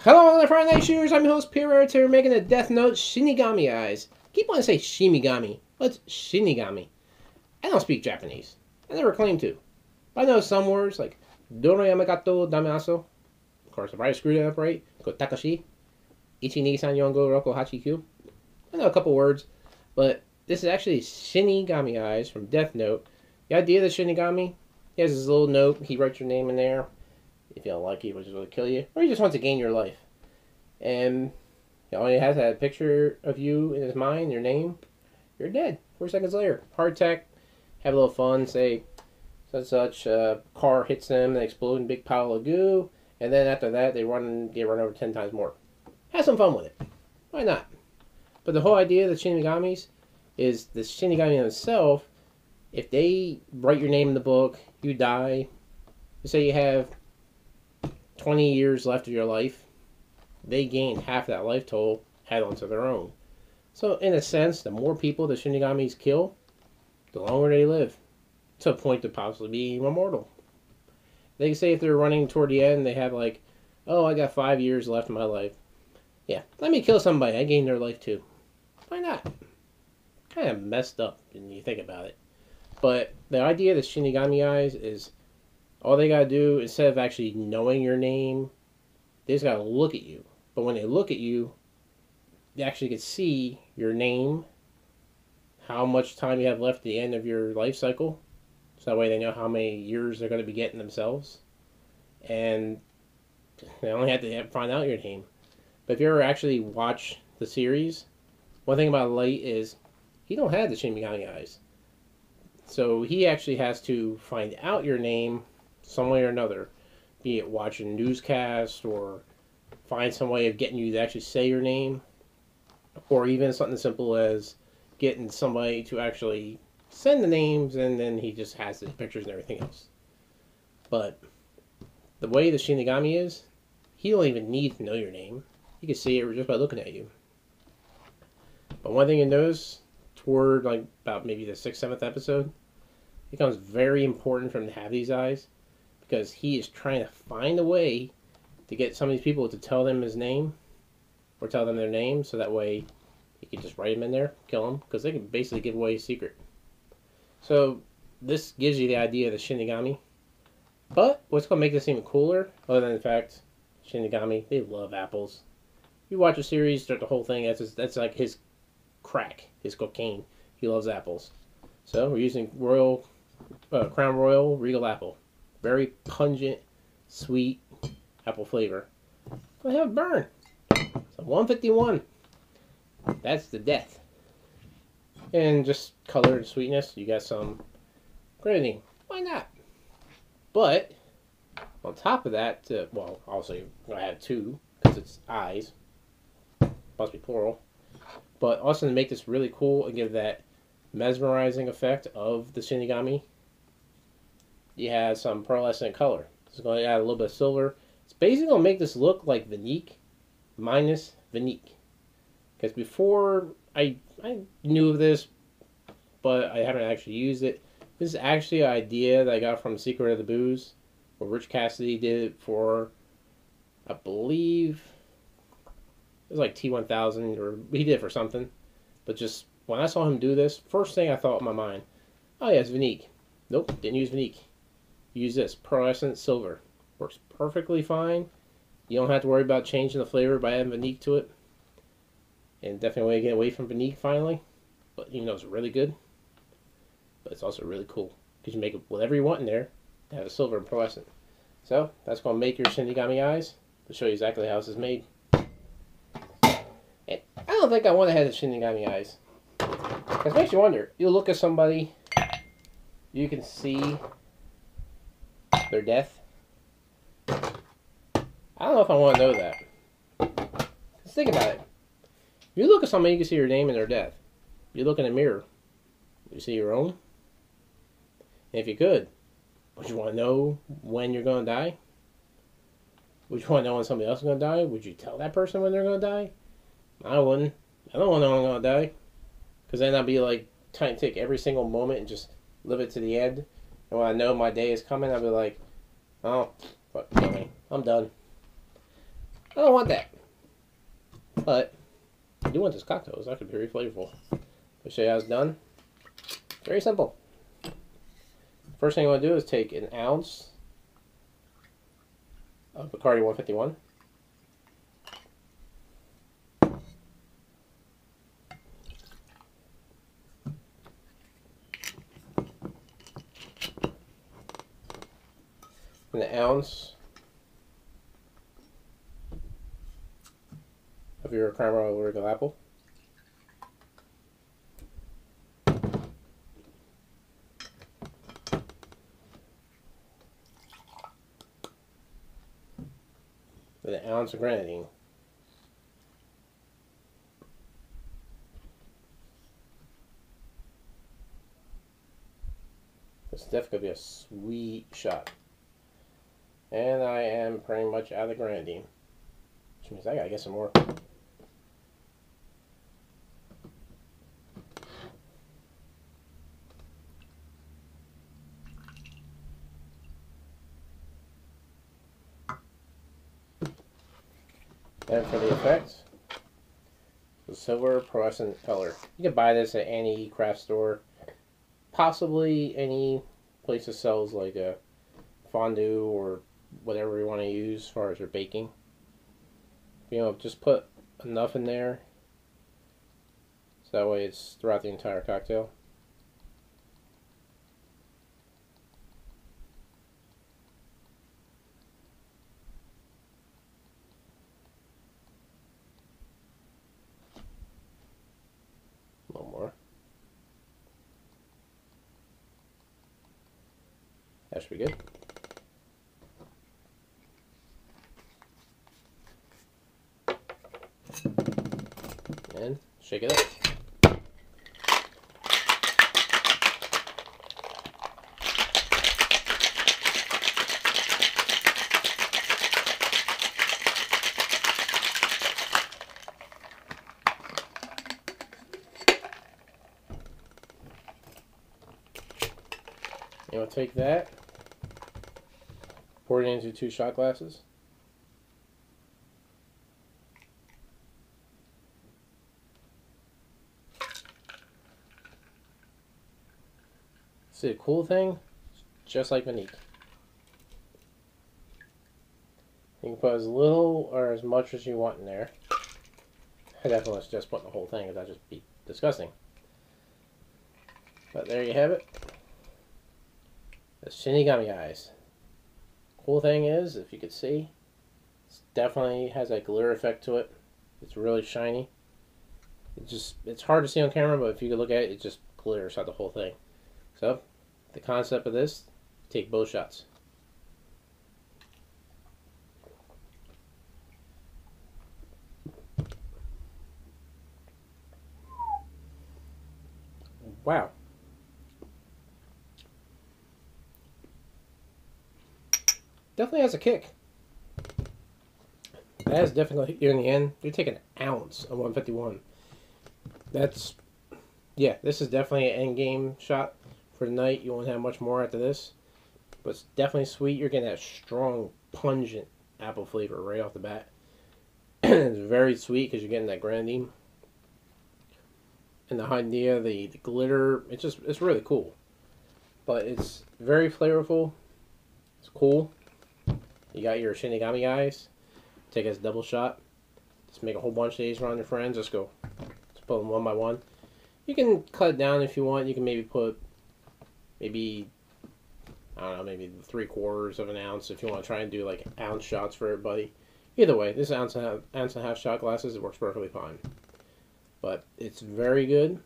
Hello, other Friday Night Shooters. I'm your host, Pierre. Today we're making a Death Note Shinigami Eyes. I keep wanting to say Shimigami. What's Shinigami? I don't speak Japanese. I never claim to. But I know some words like Dono Yamagato Damaso. Of course, if I screwed it up right, go Takashi. Ichi ni san yongo roko hachi kyu. I know a couple words, but this is actually Shinigami Eyes from Death Note. The idea of the Shinigami, he has this little note. He writes your name in there. If you don't like it, he will just kill you. Or he just wants to gain your life. And all he has a picture of you in his mind, your name. You're dead. 4 seconds later. Heart attack. Have a little fun. Say such car hits them. They explode in a big pile of goo. And then after that, they get run over 10 times more. Have some fun with it. Why not? But the whole idea of the Shinigamis is the Shinigami himself. If they write your name in the book, you die. Say you have 20 years left of your life, they gain half that life total add on to their own. So in a sense, the more people the Shinigamis kill, the longer they live, to a point to possibly be immortal. They can say if they're running toward the end, they have like, oh, I got 5 years left of my life. Yeah, let me kill somebody, I gain their life too. Why not? Kind of messed up when you think about it. But the idea of the Shinigami Eyes is all they gotta do, instead of actually knowing your name, they just gotta look at you. But when they look at you, they actually can see your name, how much time you have left at the end of your life cycle. So that way they know how many years they're gonna be getting themselves. And they only have to find out your name. But if you ever actually watch the series, one thing about Light is he don't have the Shinigami Eyes. So he actually has to find out your name some way or another, be it watching a newscast or find some way of getting you to actually say your name, or even something as simple as getting somebody to actually send the names, and then he just has the pictures and everything else. But the way the Shinigami is, he don't even need to know your name. He can see it just by looking at you. But one thing you notice toward like about maybe the 6th, 7th episode, it becomes very important for him to have these eyes, because he is trying to find a way to get some of these people to tell them his name, or tell them their name, so that way he can just write them in there, kill them, because they can basically give away his secret. So this gives you the idea of the Shinigami. But what's going to make this even cooler, other than the fact Shinigami, they love apples. You watch a series, start the whole thing, that's like his crack, his cocaine. He loves apples. So we're using Crown Royal Regal Apple. Very pungent, sweet apple flavor. I have a burn. So 151. That's the death. And just color and sweetness, you got some grenadine. Why not? But on top of that, well, also you're gonna have 2 because it's eyes. Must be plural. But also to make this really cool and give that mesmerizing effect of the Shinigami, you have some pearlescent color. It's going to add a little bit of silver. It's basically going to make this look like Vanique minus Vanique. Because before, I knew of this, but I haven't actually used it. This is actually an idea that I got from Secret of the Booze, where Rich Cassidy did it for, I believe, it was like T1000, or he did it for something. But just, when I saw him do this, first thing I thought in my mind, oh yeah, it's Vanique. Nope, didn't use Vanique. Use this, pearlescent silver. Works perfectly fine. You don't have to worry about changing the flavor by adding Vanique to it. And definitely way to get away from Vanique finally. But even though it's really good, but it's also really cool. Because you make whatever you want in there, and have a silver and pearlescent. So, that's going to make your Shinigami Eyes. To show you exactly how this is made. And I don't think I want to have the Shinigami Eyes. Because it makes you wonder. You look at somebody, you can see their death. I don't know if I want to know that. Just think about it. If you look at somebody, you can see your name and their death. You look in a mirror, you see your own. And if you could, would you want to know when you're going to die? Would you want to know when somebody else is going to die? Would you tell that person when they're going to die? I wouldn't. I don't want to know when I'm going to die. Because then I'd be like trying to take every single moment and just live it to the end. And when I know my day is coming, I'll be like, oh, fuck me. I'm done. I don't want that. But I do want this cocktail. It's actually very flavorful. I'll show you how it's done. Very simple. First thing I want to do is take an ounce of Bacardi 151. And an ounce of your Crown Royal Regal Apple. With an ounce of grenadine. This is definitely going to be a sweet shot. And I am pretty much out of grenadine. Which means I gotta get some more. And for the effect, the silver pearlescent color. You can buy this at any craft store. Possibly any place that sells like a fondue or whatever you want to use as far as your baking. You know, just put enough in there so that way it's throughout the entire cocktail. A little more. That should be good. And shake it up. And we'll take that, pour it into 2 shot glasses. See, the cool thing, just like Monique, you can put as little or as much as you want in there. I definitely suggest putting the whole thing, because that'd just be disgusting. But there you have it. The Shinigami Eyes. Cool thing is, if you could see, it definitely has that glitter effect to it. It's really shiny. It's hard to see on camera, but if you could look at it, it just glitters out the whole thing. So, the concept of this, take both shots. Wow. Definitely has a kick. That is definitely here in the end. You're taking an ounce of 151. That's, yeah, this is definitely an end game shot for the night. You won't have much more after this, but it's definitely sweet. You're getting that strong, pungent apple flavor right off the bat. It's very sweet because you're getting that grenadine and the idea, the glitter. It's really cool, but it's very flavorful. It's cool. You got your Shinigami Eyes. Take as a double shot. Just make a whole bunch of these around your friends. Just put them one by one. You can cut it down if you want. You can maybe put, I don't know, maybe 3/4 of an ounce if you want to try and do like ounce shots for everybody. Either way, this ounce and a half shot glasses, it works perfectly fine. But it's very good.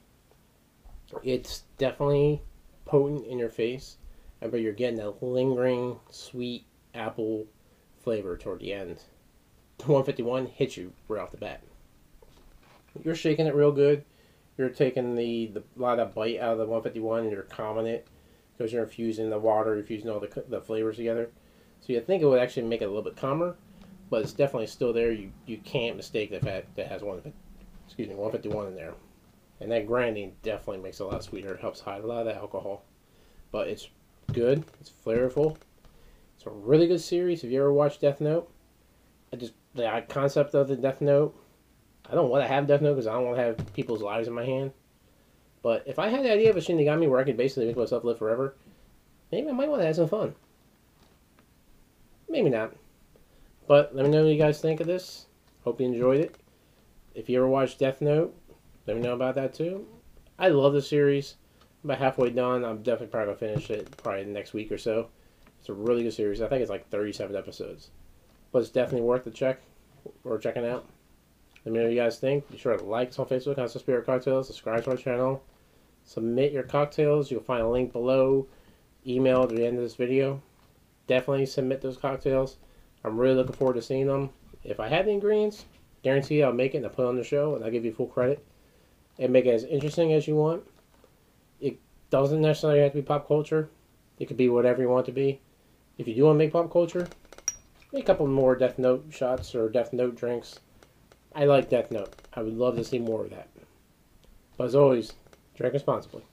It's definitely potent in your face, but you're getting that lingering sweet apple flavor toward the end. The 151 hits you right off the bat. You're shaking it real good. You're taking the lot of bite out of the 151 and you're calming it because you're infusing the water, infusing all the flavors together. So you think it would actually make it a little bit calmer, but it's definitely still there. You can't mistake the fact that it has 151 in there. And that grenadine definitely makes it a lot sweeter. It helps hide a lot of that alcohol. But it's good. It's flavorful. It's a really good series. If you ever watched Death Note, the concept of the Death Note. I don't want to have Death Note because I don't want to have people's lives in my hand. But if I had the idea of a Shinigami where I could basically make myself live forever, maybe I might want to have some fun. Maybe not. But let me know what you guys think of this. Hope you enjoyed it. If you ever watched Death Note, let me know about that too. I love the series. I'm about halfway done. I'm definitely probably going to finish it probably the next week or so. It's a really good series. I think it's like 37 episodes. But it's definitely worth the check or checking out. Let me know what you guys think. Be sure to like us on Facebook, Constant Spirit Cocktails. Subscribe to our channel. Submit your cocktails. You'll find a link below. Email at the end of this video. Definitely submit those cocktails. I'm really looking forward to seeing them. If I have the ingredients, guarantee I'll make it and I'll put it on the show and I'll give you full credit. And make it as interesting as you want. It doesn't necessarily have to be pop culture. It could be whatever you want it to be. If you do want to make pop culture, make a couple more Death Note shots or Death Note drinks. I like Death Note. I would love to see more of that. But as always, drink responsibly.